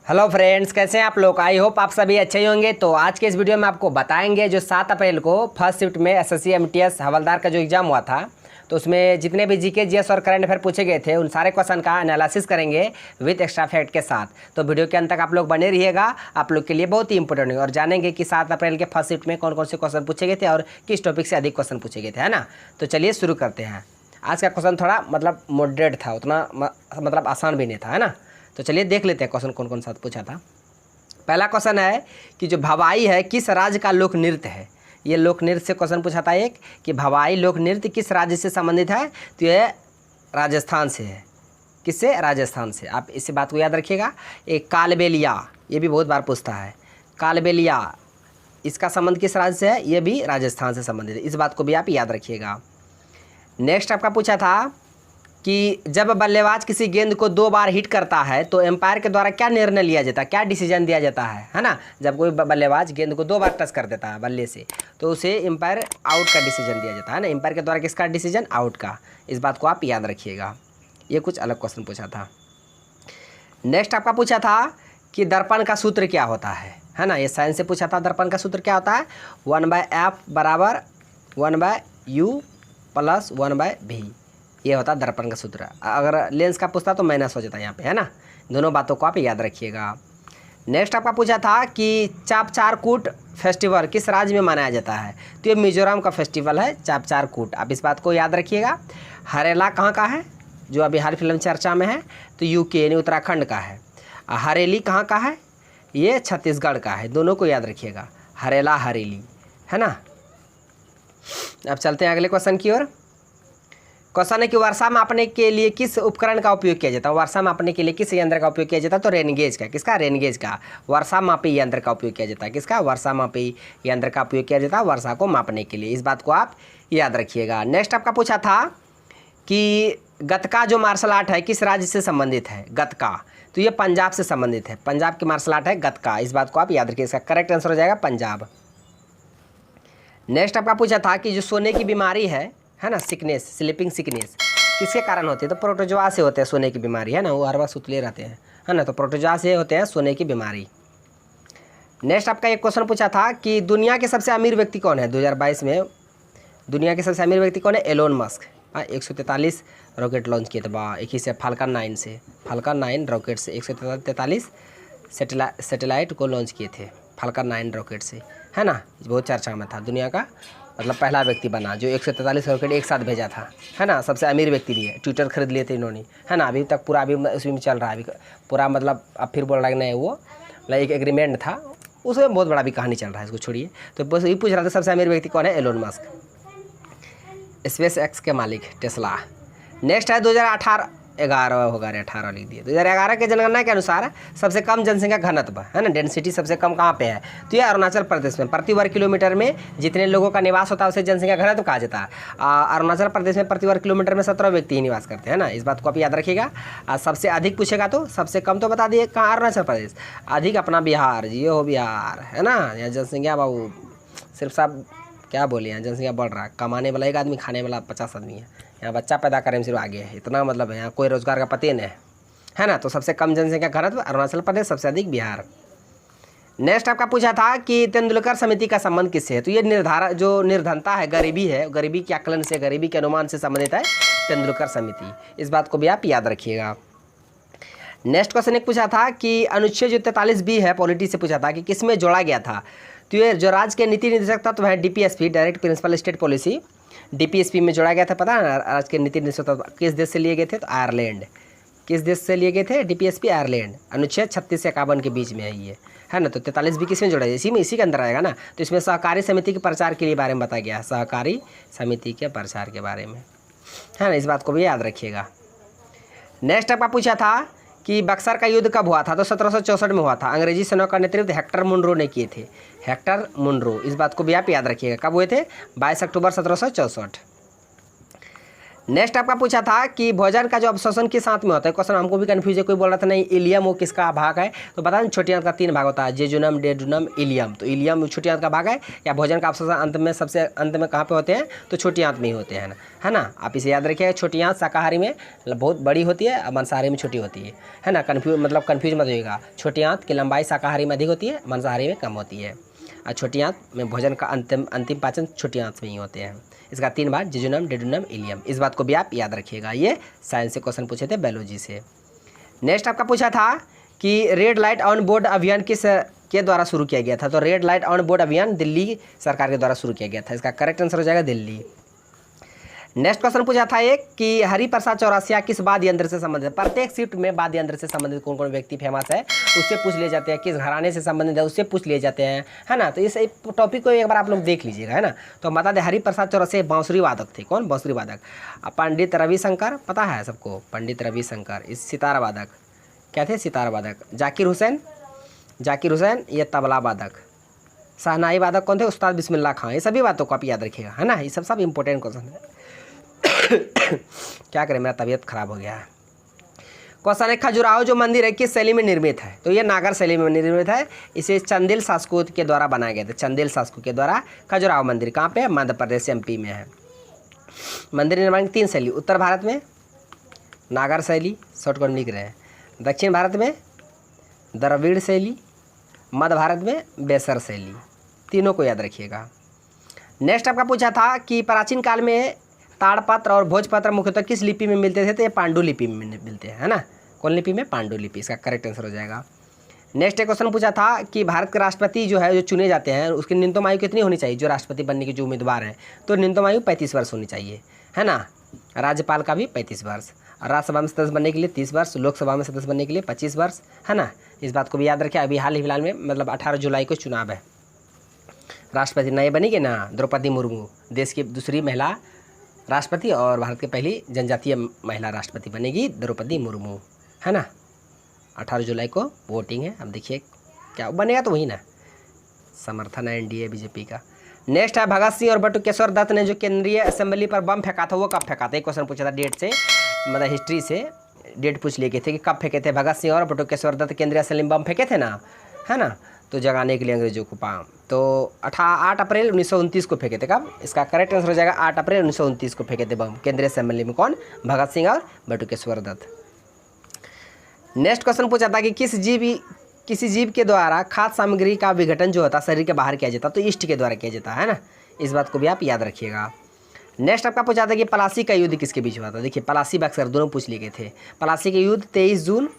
Hello friends, कैसे हैं आप लोग। आई होप आप सभी अच्छे ही होंगे। तो आज के इस वीडियो में आपको बताएंगे जो 7 अप्रैल को फर्स्ट शिफ्ट में एसएससी एमटीएस हवलदार का जो एग्ज़ाम हुआ था, तो उसमें जितने भी जीके जीएस और करंट अफेयर पूछे गए थे उन सारे क्वेश्चन का एनालिसिस करेंगे विद एक्स्ट्रा फैक्ट के साथ। तो वीडियो के अंत तक आप लोग बने रहिएगा, आप लोग के लिए बहुत ही इंपॉर्टेंट है। और जानेंगे कि 7 अप्रैल के फर्स्ट शिफ्ट में कौन कौन से क्वेश्चन पूछे गए थे और किस टॉपिक से अधिक क्वेश्चन पूछे गए थे, है ना। तो चलिए शुरू करते हैं। आज का क्वेश्चन थोड़ा मॉडरेट था, उतना आसान भी नहीं था, है ना। तो चलिए देख लेते हैं क्वेश्चन कौन कौन सा पूछा था। पहला क्वेश्चन है कि जो भवाई है किस राज्य का लोक नृत्य है। ये लोक नृत्य से क्वेश्चन पूछा था एक कि भवाई लोक नृत्य किस राज्य से संबंधित है। तो ये राजस्थान से है। किससे? राजस्थान से। आप इसी बात को याद रखिएगा। एक कालबेलिया, ये भी बहुत बार पूछता है। कालबेलिया, इसका संबंध किस राज्य से है? ये भी राजस्थान से संबंधित है। इस बात को भी आप याद रखिएगा। नेक्स्ट आपका पूछा था कि जब बल्लेबाज किसी गेंद को 2 बार हिट करता है तो एम्पायर के द्वारा क्या निर्णय लिया जाता है, क्या डिसीजन दिया जाता है ना। जब कोई बल्लेबाज गेंद को 2 बार टच कर देता है बल्ले से तो उसे एम्पायर आउट का डिसीजन दिया जाता है ना। एम्पायर के द्वारा किसका डिसीजन? आउट का। इस बात को आप याद रखिएगा। ये कुछ अलग क्वेश्चन पूछा था। नेक्स्ट आपका पूछा था कि दर्पण का सूत्र क्या होता है ना। ये साइंस से पूछा था। दर्पण का सूत्र क्या होता है? 1/f बराबर 1/u प्लस 1/v। ये होता है दर्पण का सूत्र। अगर लेंस का पूछता तो माइनस हो जाता है यहाँ पे, है ना। दोनों बातों को आप याद रखिएगा। नेक्स्ट आपका पूछा था कि चापचारकूट फेस्टिवल किस राज्य में मनाया जाता है। तो ये मिजोरम का फेस्टिवल है चापचारकूट। आप इस बात को याद रखिएगा। हरेला कहाँ का है, जो अभी हाल फिल्म चर्चा में है? तो यूके यानी उत्तराखंड का है। हरेली कहाँ का है? ये छत्तीसगढ़ का है। दोनों को याद रखिएगा, हरेला हरेली, है ना। अब चलते हैं अगले क्वेश्चन की ओर। क्वेश्चन है कि वर्षा मापने के लिए किस उपकरण का उपयोग किया जाता है। वर्षा मापने के लिए किस यंत्र का उपयोग किया जाता है? तो रेनगेज का। किसका? रेनगेज का। वर्षा मापी यंत्र का उपयोग किया जाता है। किसका? वर्षा मापी यंत्र का उपयोग किया जाता है वर्षा को मापने के लिए। इस बात को आप याद रखिएगा। नेक्स्ट आपका पूछा था कि गतका जो मार्शल आर्ट है किस राज्य से संबंधित है? गतका, तो ये पंजाब से संबंधित है। पंजाब की मार्शल आर्ट है गतका। इस बात को आप याद रखिए। इसका करेक्ट आंसर हो जाएगा पंजाब। नेक्स्ट आपका पूछा था कि जो सोने की बीमारी है ना, सिकनेस, स्लीपिंग सिकनेस, किसके कारण होती है? तो प्रोटोजोआ से होते हैं सोने की बीमारी, है ना। वो हर वक्त सुतले रहते हैं, है ना। तो प्रोटोजोआ से होते हैं सोने की बीमारी। नेक्स्ट आपका एक क्वेश्चन पूछा था कि दुनिया के सबसे अमीर व्यक्ति कौन है 2022 में। दुनिया के सबसे अमीर व्यक्ति कौन है? Elon Musk. 143 रॉकेट लॉन्च किए थे एक ही से, फाल्कन 9 से। फाल्कन 9 रॉकेट से 143 सैटेलाइट को लॉन्च किए थे फाल्कन 9 रॉकेट से, है ना। बहुत चर्चा में था। दुनिया का पहला व्यक्ति बना जो 143 रॉकेट एक साथ भेजा था, है ना। सबसे अमीर व्यक्ति भी है। ट्विटर खरीद लिए थे इन्होंने, है ना। अभी तक पूरा अभी उसमें चल रहा है अभी पूरा, अब फिर बोल रहा है नहीं, वो एक एग्रीमेंट था उसमें बहुत बड़ा भी कहानी चल रहा है, इसको छोड़िए। तो बस ये पूछ रहा था सबसे अमीर व्यक्ति कौन है? एलोन मस्क, स्पेस एक्स के मालिक टेस्ला। नेक्स्ट है 2018 होगा, 18 लिख दिए। 2011 के जनगणना के अनुसार सबसे कम जनसंख्या घनत्व, है ना, डेंसिटी सबसे कम कहाँ पे है? तो ये अरुणाचल प्रदेश में। प्रति वर्ग किलोमीटर में जितने लोगों का निवास होता है उसे जनसंख्या घनत्व कहा जाता है। अरुणाचल प्रदेश में प्रति वर्ग किलोमीटर में 17 व्यक्ति ही निवास करते हैं ना। इस बात को आप याद रखिएगा। सबसे अधिक पूछेगा तो सबसे कम तो बता दिए कहाँ? अरुणाचल प्रदेश। अधिक अपना बिहार, जियो हो बिहार, है ना। यहाँ जनसंख्या बाबू सिर्फ साहब क्या बोले, यहाँ जनसंख्या बढ़ रहा है। कमाने वाला 1 आदमी, खाने वाला 50 आदमी है। यहाँ बच्चा पैदा करने में सिर्फ आगे है, इतना है। यहाँ कोई रोजगार का पते नहीं है ना। तो सबसे कम जनसंख्या घनत्व अरुणाचल प्रदेश, सबसे अधिक बिहार। नेक्स्ट आपका पूछा था कि तेंदुलकर समिति का संबंध किससे है। तो ये जो निर्धनता है, गरीबी है, गरीबी के आकलन से, गरीबी के अनुमान से संबंधित है तेंदुलकर समिति। इस बात को भी आप याद रखिएगा। नेक्स्ट क्वेश्चन एक पूछा था कि अनुच्छेद जो 43B है पॉलिटी से पूछा था कि किसमें जोड़ा गया था। तो ये जो राज्य के नीति निर्देशक तत्व है DPSP, direct principle state policy, DPSP में जोड़ा गया था। पता है राज्य के नीति निर्देशक तत्व किस देश से लिए गए थे? तो आयरलैंड। किस देश से लिए गए थे डीपीएसपी? आयरलैंड। अनुच्छेद 36 से 51 के बीच में है ये, है ना। तो 43B किसमें जोड़ा है? इसी के अंदर आएगा ना। तो इसमें सहकारी समिति के प्रचार के लिए बारे में बताया गया है, सहकारी समिति के प्रचार के बारे में, है ना। इस बात को भी याद रखिएगा। नेक्स्ट आपका पूछा था कि बक्सर का युद्ध कब हुआ था। तो 1764 में हुआ था। अंग्रेजी सेना का नेतृत्व हेक्टर मुनरो ने किए थे। हेक्टर मुनरो, इस बात को भी आप याद रखिएगा। कब हुए थे? 22 अक्टूबर 1764। नेक्स्ट आपका पूछा था कि भोजन का जो अवशोषण किस आंत में होता है। क्वेश्चन हमको भी कंफ्यूज है, कोई बोल रहा था नहीं इलियम वो किसका भाग है, तो बता दें छोटी आंत का 3 भाग होता है, जेजुनम, डेजुनम, इलियम। तो इलियम छोटी आंत का भाग है, या भोजन का अवशोषण अंत में सबसे अंत में कहाँ पे होते हैं, तो छोटी आंत में ही होते हैं, है ना। आप इसे याद रखिएगा, छोटी आंत शाकाहारी में बहुत बड़ी होती है और मांसाहारी में छोटी होती है ना। कन्फ्यूज मत होइएगा, छोटी आंत की लंबाई शाकाहारी में अधिक होती है, मांसाहारी में कम होती है। और छोटी आंत में भोजन का अंतिम पाचन छोटी आंत में ही होते हैं। इसका 3 बार जेजुनम, डेडुनम, इलियम। इस बात को भी आप याद रखिएगा, ये साइंस से क्वेश्चन पूछे थे बायोलॉजी से। नेक्स्ट आपका पूछा था कि रेड लाइट ऑन बोर्ड अभियान किस के द्वारा शुरू किया गया था। तो रेड लाइट ऑन बोर्ड अभियान दिल्ली सरकार के द्वारा शुरू किया गया था। इसका करेक्ट आंसर हो जाएगा दिल्ली। नेक्स्ट क्वेश्चन पूछा था एक कि हरिप्रसाद चौरसिया किस वाद्य यंत्र से संबंधित। प्रत्येक शिफ्ट में वाद्य यंत्र से संबंधित कौन कौन व्यक्ति फेमस है उससे पूछ लिए जाते हैं, किस घराने से संबंधित है उससे पूछ लिए जाते हैं, है ना। तो इस टॉपिक को एक बार आप लोग देख लीजिएगा, है ना। तो हम बता दें हरिप्रसाद चौरसिया बांसुरी वादक थे। कौन? बांसुरी वादक। पंडित रविशंकर पता है सबको, पंडित रविशंकर इस सितार वादक क्या थे, सितार वादक। जाकिर हुसैन ये तबला वादक। शहनाई वादक कौन थे? उस्ताद बिस्मिल्लाह खां। ये सभी बातों को आप याद रखिएगा, है ना। ये सब इंपॉर्टेंट क्वेश्चन है। क्या करें, मेरा तबीयत खराब हो गया है। क्वेश्चन है खजुराहो जो मंदिर है किस शैली में निर्मित है। तो ये नागर शैली में निर्मित है। इसे चंदेल शासकों के द्वारा बनाया गया था। चंदेल शासकों के द्वारा खजुराहो मंदिर कहाँ पे है? मध्य प्रदेश MP में है। मंदिर निर्माण की 3 शैली, उत्तर भारत में नागर शैली, शॉर्टकट लिख रहे हैं, दक्षिण भारत में द्रविड़ शैली, मध्य भारत में बेसर शैली। तीनों को याद रखिएगा। नेक्स्ट आपका पूछा था कि प्राचीन काल में ताड़पत्र और भोजपत्र मुख्यतः किस लिपि में मिलते थे। तो ये पांडुलिपि में मिलते हैं, है ना। कौन लिपि में? पांडुलिपि। इसका करेक्ट आंसर हो जाएगा। नेक्स्ट एक क्वेश्चन पूछा था कि भारत के राष्ट्रपति जो है जो चुने जाते हैं उसकी न्यूनतम आयु कितनी होनी चाहिए। जो राष्ट्रपति बनने के जो उम्मीदवार हैं तो न्यूनतम आयु 35 वर्ष होनी चाहिए, है ना। राज्यपाल का भी 35 वर्ष, राज्यसभा में सदस्य बनने के लिए 30 वर्ष, लोकसभा में सदस्य बनने के लिए 25 वर्ष, है ना। इस बात को भी याद रखें। अभी हाल ही फिलहाल में 18 जुलाई को चुनाव है, राष्ट्रपति नए बनेंगे ना, द्रौपदी मुर्मू देश की दूसरी महिला राष्ट्रपति और भारत की पहली जनजातीय महिला राष्ट्रपति बनेगी द्रौपदी मुर्मू, है ना। 18 जुलाई को वोटिंग है। अब देखिए क्या बनेगा, तो वही ना, समर्थन है NDA BJP का। नेक्स्ट है भगत सिंह और बटुकेश्वर दत्त ने जो केंद्रीय असेंबली पर बम फेंका था वो कब फेंका था। एक क्वेश्चन पूछा था डेट से, हिस्ट्री से डेट पूछ लिए गए थे कि कब फेंके थे भगत सिंह और बटुकेश्वर दत्त केंद्रीय असेंबली में बम फेंके थे ना, है ना। तो जगाने के लिए अंग्रेजों को तो 8 अप्रैल 1929 को फेंके थे। कब? इसका करेक्ट आंसर हो जाएगा 8 अप्रैल 1929 को फेंके थे बम केंद्रीय असेंबली में। कौन? भगत सिंह और बटुकेश्वर दत्त। नेक्स्ट क्वेश्चन पूछा था कि किसी जीव के द्वारा खाद्य सामग्री का विघटन जो होता है शरीर के बाहर किया जाता, तो ईस्ट के द्वारा किया जाता है ना। इस बात को भी आप याद रखिएगा। नेक्स्ट आपका पूछा था कि पलासी का युद्ध किसके बीच हुआ था। देखिए पलासी बक्सर दोनों पूछ लिए गए थे। पलासी के युद्ध 23 जून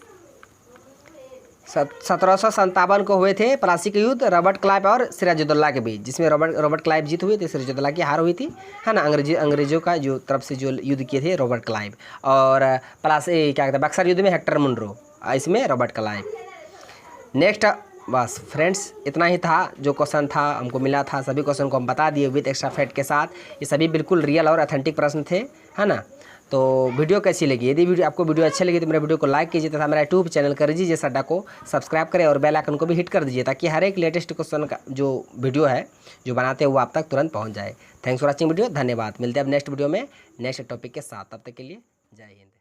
1757 को हुए थे। पलासी के युद्ध रॉबर्ट क्लाइव और सिराजुद्दौला के बीच, जिसमें रॉबर्ट क्लाइव जीत हुई थी, सिराजुद्दौला की हार हुई थी, है ना। अंग्रेजों का जो तरफ से जो युद्ध किए थे रॉबर्ट क्लाइव, और पलासी क्या कहते हैं बक्सर युद्ध में हेक्टर मुनरो, इसमें रॉबर्ट क्लाइव। नेक्स्ट बस फ्रेंड्स इतना ही था जो क्वेश्चन था हमको मिला था। सभी क्वेश्चन को हम बता दिए विद एक्स्ट्रा फैक्ट के साथ। ये सभी बिल्कुल रियल और ऑथेंटिक प्रश्न थे, है ना। तो वीडियो कैसी लगी? यदि आपको वीडियो अच्छी लगी तो मेरे वीडियो को लाइक कीजिए तथा मेरा यूट्यूब चैनल करिए जैसा अड्डा को सब्सक्राइब करें और बेल आइकन को भी हिट कर दीजिए ताकि हर एक लेटेस्ट क्वेश्चन का जो वीडियो है जो बनाते हैं वो आप तक तुरंत पहुंच जाए। Thanks for watching video. धन्यवाद। मिलते हैं अब नेक्स्ट वीडियो में नेक्स्ट टॉपिक के साथ। तब तक के लिए जय हिंद।